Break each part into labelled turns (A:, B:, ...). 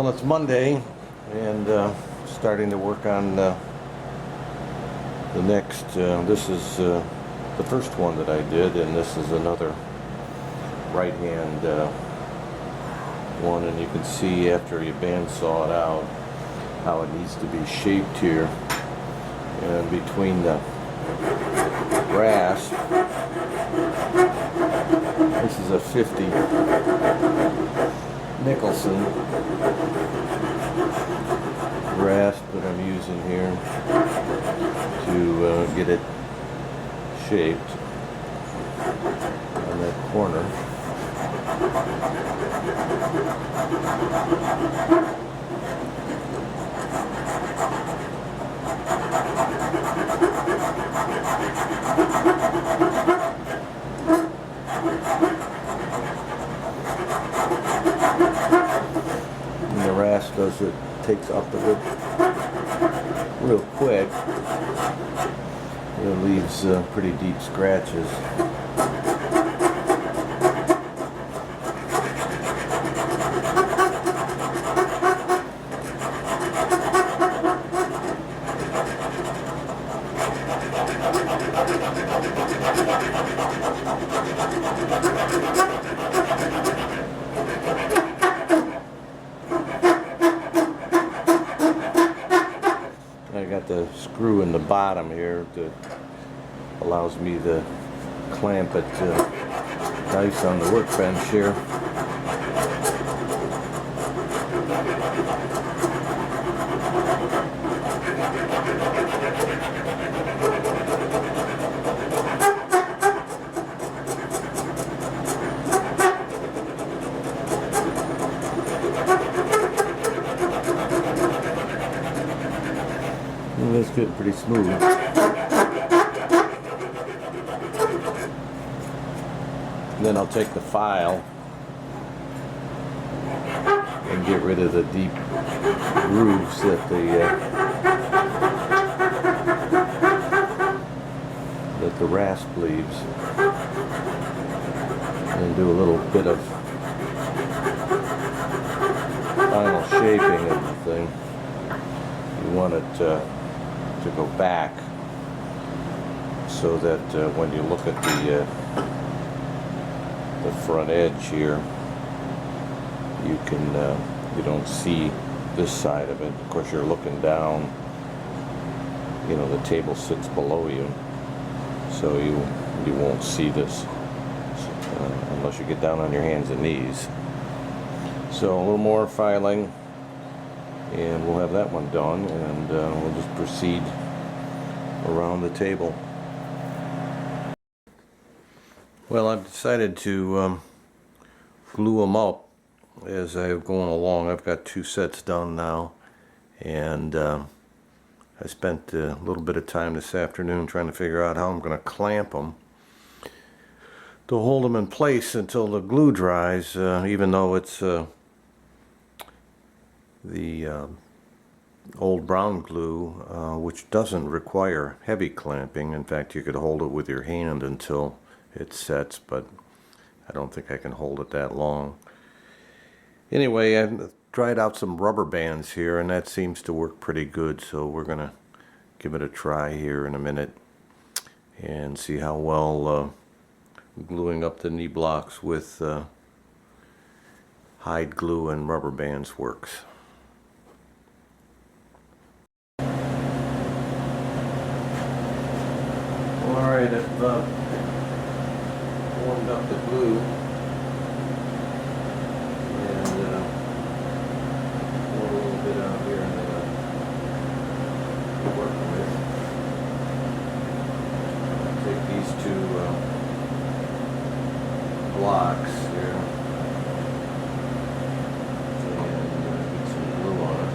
A: Well, it's Monday, and starting to work on the next. This is the first one that I did, and this is another right-hand one. And you can see after you bandsaw it out how it needs to be shaped here. And between the rasp, this is a 50 Nicholson rasp that I'm using here to get it shaped on that corner. And the rasp does it, takes up of it real quick. It leaves pretty deep scratches. I got the screw in the bottom here that allows me to clamp it nice on the workbench here. And that's getting pretty smooth. And then I'll take the file and get rid of the deep grooves that the rasp leaves, and do a little bit of final shaping of the thing. You want it to go back so that when you look at the front edge here, you can you don't see this side of it. Of course, you're looking down. You know, the table sits below you, so you won't see this unless you get down on your hands and knees. So a little more filing, and we'll have that one done, and we'll just proceed around the table. Well, I've decided to glue them up as I'm going along. I've got 2 sets done now, and I spent a little bit of time this afternoon trying to figure out how I'm going to clamp them to hold them in place until the glue dries, even though it's the old brown glue, which doesn't require heavy clamping. In fact, you could hold it with your hand until it sets, but I don't think I can hold it that long. Anyway, I've tried out some rubber bands here, and that seems to work pretty good, so we're gonna give it a try here in a minute and see how well gluing up the knee blocks with hide glue and rubber bands works. Alright, I've warmed up the glue, and pour a little bit out here and work with. I'll take these 2 blocks here and get some glue on it.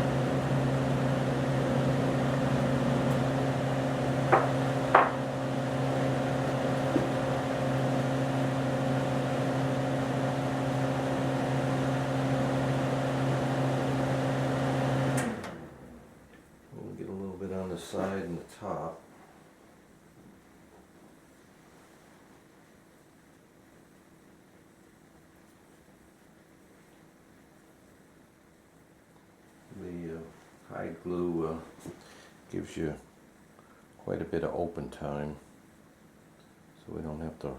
A: On the side and the top. glue gives you quite a bit of open time, so we don't have to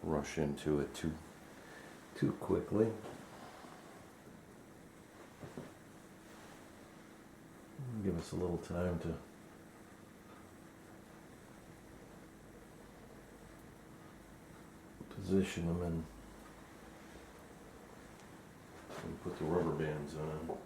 A: rush into it too quickly. Give us a little time to position them and put the rubber bands on.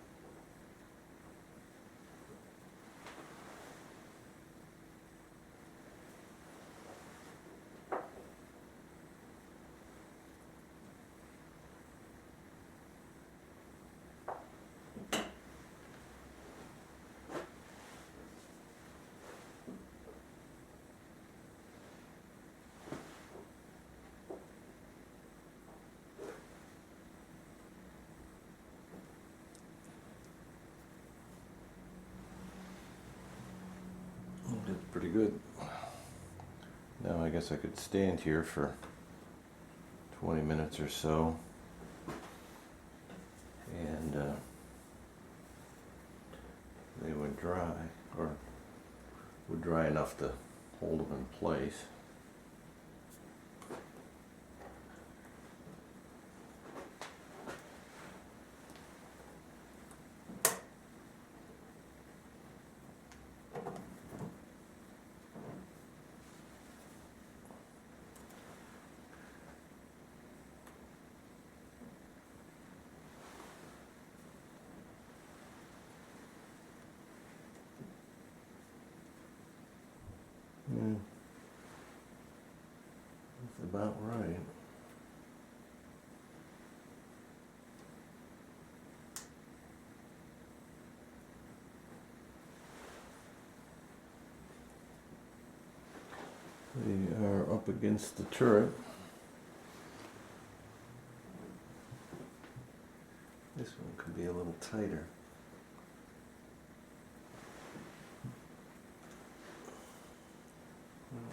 A: That's pretty good. Now I guess I could stand here for 20 minutes or so, and they would dry, or would dry enough to hold them in place. Yeah, that's about right. They are up against the turret. This one could be a little tighter.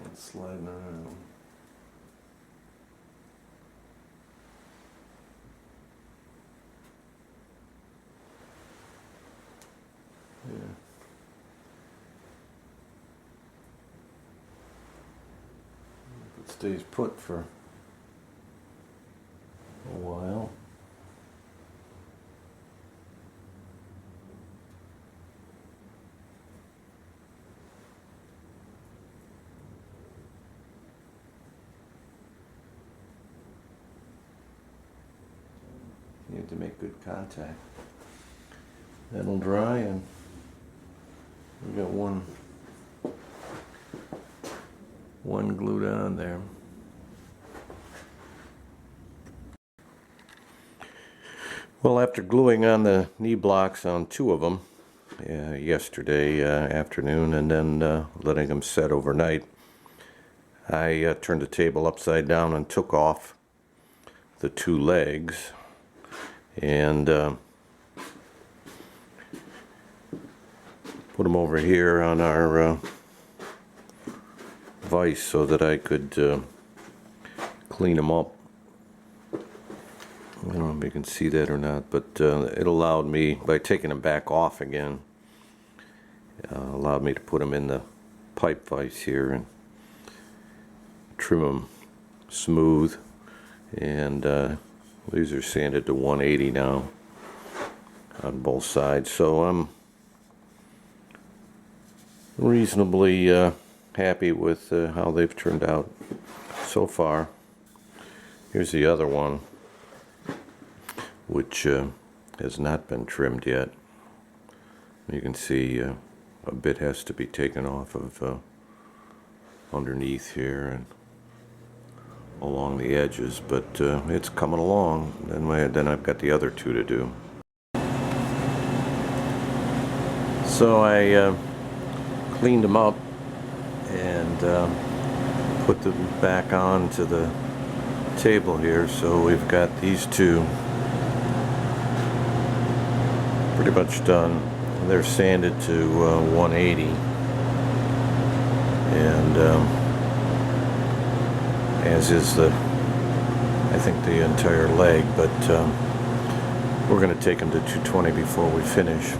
A: It's sliding around. Yeah. If it stays put for a while. You have to make good contact. That'll dry, and we got one glued on there. Well, after gluing on the knee blocks on 2 of them yesterday afternoon, and then letting them set overnight, I turned the table upside down and took off the 2 legs, and put them over here on our vise so that I could clean them up. I don't know if you can see that or not, but it allowed me, by taking them back off again, allowed me to put them in the pipe vise here and trim them smooth. And these are sanded to 180 now on both sides, so I'm reasonably happy with how they've turned out so far. Here's the other one, which has not been trimmed yet. You can see a bit has to be taken off of underneath here and along the edges, but it's coming along. Then I've got the other 2 to do. So I cleaned them up and put them back onto the table here. So we've got these 2 pretty much done. They're sanded to 180, and as is I think the entire leg, but we're going to take them to 220 before we finish.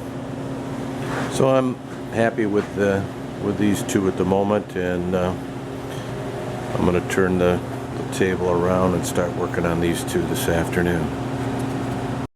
A: So I'm happy with these two at the moment, and I'm going to turn the table around and start working on these two this afternoon.